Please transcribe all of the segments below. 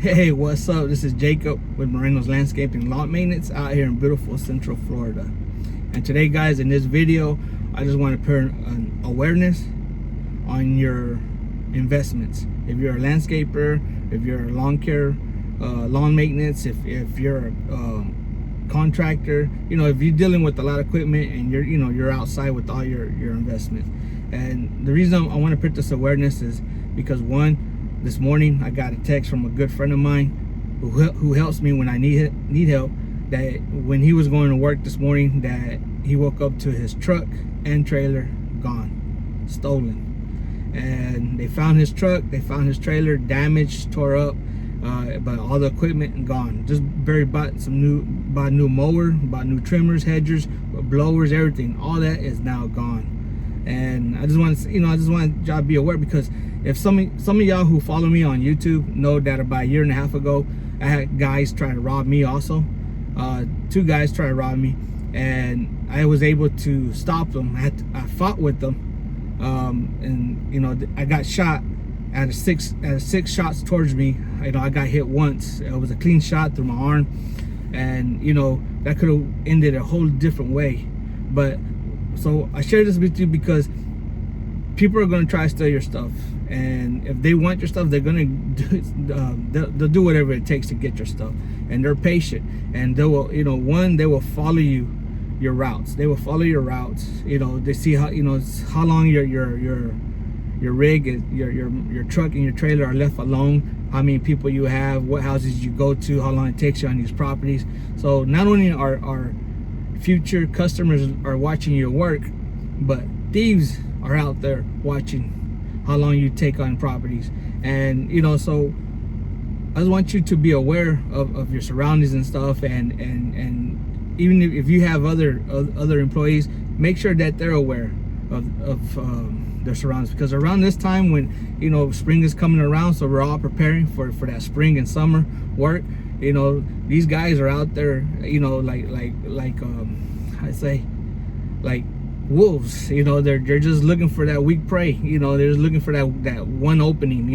Hey, what's up? This is Jacob with Moreno's Landscaping Lawn Maintenance out here in beautiful Central Florida. And today, guys, in this video, I just want to put an awareness on your investments. If you're a landscaper, if you're a lawn care, lawn maintenance, if you're a contractor, if you're dealing with a lot of equipment and you're outside with all your investment. And the reason I want to put this awareness is because, one, this morning I got a text from a good friend of mine who helps me when I need help, that when he was going to work this morning, that he woke up to his truck and trailer gone, stolen. And they found his truck, they found his trailer damaged, tore up, but all the equipment gone. Just bought new mower, bought new trimmers, hedgers, blowers, everything. All that is now gone. And I just want y'all to be aware, because if some of y'all who follow me on YouTube know that about a year and a half ago, I had guys trying to rob me also. 2 guys tried to rob me, and I was able to stop them. I fought with them, and I got shot out of 6 shots towards me. I got hit once. It was a clean shot through my arm, and that could have ended a whole different way. But so I share this with you because people are going to try to steal your stuff, and if they want your stuff, they're going to they'll do whatever it takes to get your stuff. And they're patient, and they will they will follow your routes. They will follow your routes. They see how how long your rig is, your truck and your trailer are left alone, how many people you have, what houses you go to, how long it takes you on these properties. So not only are future customers are watching your work, but thieves are out there watching how long you take on properties. And so I just want you to be aware of your surroundings and stuff, and even if you have other employees, make sure that they're aware of their surroundings, because around this time, when spring is coming around, so we're all preparing for that spring and summer work. These guys are out there, I say, like wolves. They're just looking for that weak prey. They're just looking for that one opening,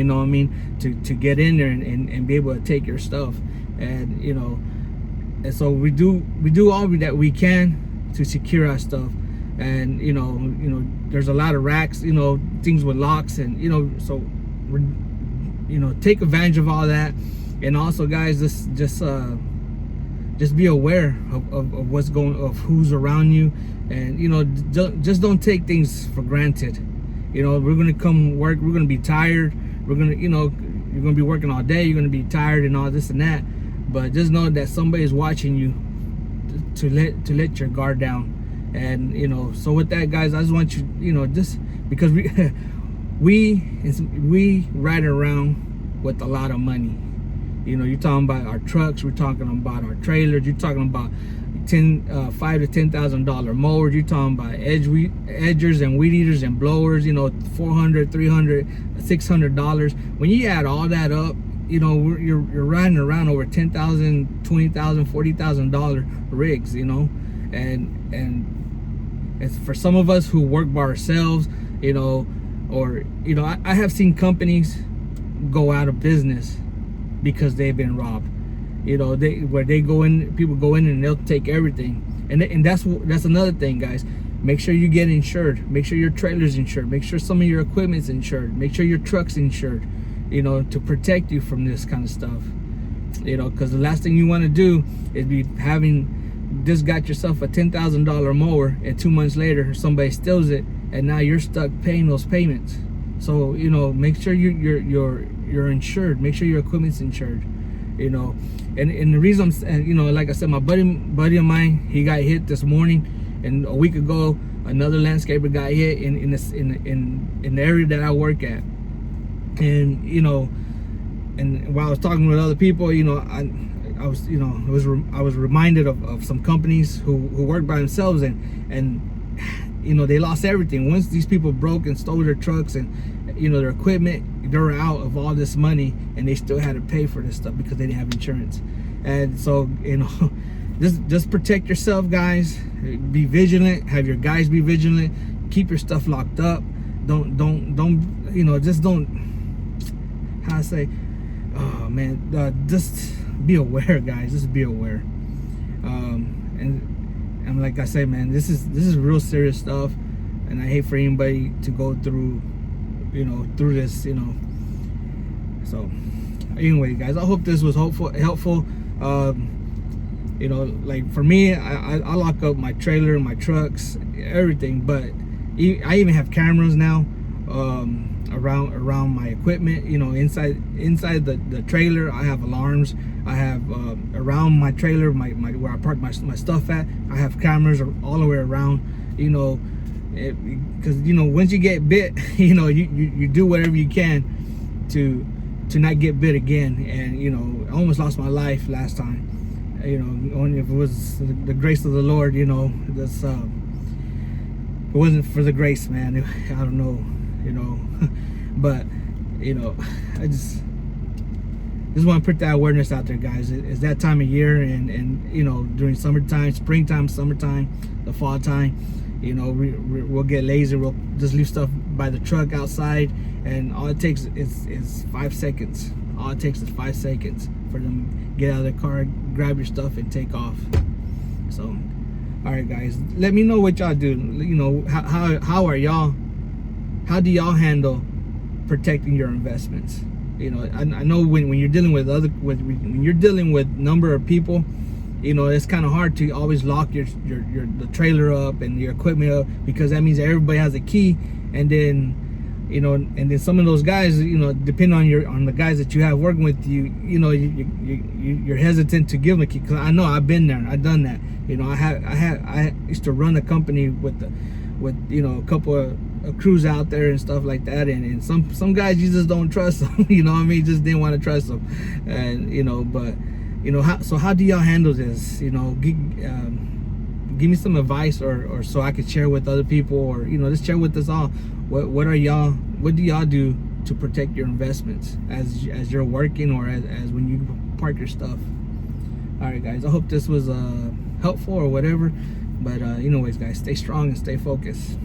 to get in there and be able to take your stuff. And and so we do all that we can to secure our stuff. And there's a lot of racks, things with locks, and so we're take advantage of all that. And also, guys, just be aware of what's of who's around you, and just don't take things for granted. We're gonna come work, we're gonna be tired, we're gonna you're gonna be working all day, you're gonna be tired and all this and that, but just know that somebody's watching you to let your guard down. And so with that, guys, I just want you just because we ride around with a lot of money. You're talking about our trucks, we're talking about our trailers, you're talking about $5,000 to $10,000 mowers, you're talking about edgers and weed eaters and blowers, $400, $300, $600. When you add all that up, you're riding around over $10,000, $20,000, $40,000 rigs, and it's for some of us who work by ourselves, or I have seen companies go out of business because they've been robbed. People go in and they'll take everything. And that's another thing, guys. Make sure you get insured. Make sure your trailer's insured. Make sure some of your equipment's insured. Make sure your truck's insured, to protect you from this kind of stuff. Because the last thing you want to do is be just got yourself a $10,000 mower, and 2 months later somebody steals it, and now you're stuck paying those payments. So make sure you're insured. Make sure your equipment's insured. And the reason I'm like I said, my buddy of mine, he got hit this morning, and a week ago another landscaper got hit in the area that I work at. And and while I was talking with other people, I was reminded of some companies who work by themselves, and they lost everything. Once these people broke and stole their trucks and their equipment, they're out of all this money, and they still had to pay for this stuff because they didn't have insurance. And so just protect yourself, guys. Be vigilant. Have your guys be vigilant. Keep your stuff locked up. Don't just don't, how I say, oh man, just be aware, guys. Just be aware. And like I said, man, this is real serious stuff, and I hate for anybody to go through, through this, So, anyway, guys, I hope this was helpful. Like for me, I lock up my trailer, my trucks, everything. But I even have cameras now around my equipment. Inside the trailer, I have alarms. I have around my trailer, my where I park my stuff at, I have cameras all the way around. Because once you get bit, you do whatever you can to not get bit again. And I almost lost my life last time. Only if it was the grace of the Lord. That's if it wasn't for the grace, man, I don't know. But I just want to put that awareness out there, guys. It's that time of year, and during summertime, springtime, summertime, the fall time, we'll get lazy. We'll just leave stuff by the truck outside, and all it takes is 5 seconds. All it takes is 5 seconds for them to get out of the car, grab your stuff, and take off. So, all right, guys, let me know what y'all do. How are y'all? How do y'all handle protecting your investments? I know when you're dealing with when you're dealing with number of people, it's kind of hard to always lock the trailer up and your equipment up, because that means everybody has a key, and then and then some of those guys, depending on the guys that you have working with you, you're hesitant to give them a key. Because I know I've been there, I've done that. I used to run a company with a couple of crews out there and stuff like that, and some guys you just don't trust them. Just didn't want to trust them. And but how do y'all handle this? Give me some advice, or so I could share with other people, or just share with us all. What do y'all do to protect your investments as you're working, or as when you park your stuff? All right, guys, I hope this was helpful or whatever. But anyways, guys, stay strong and stay focused.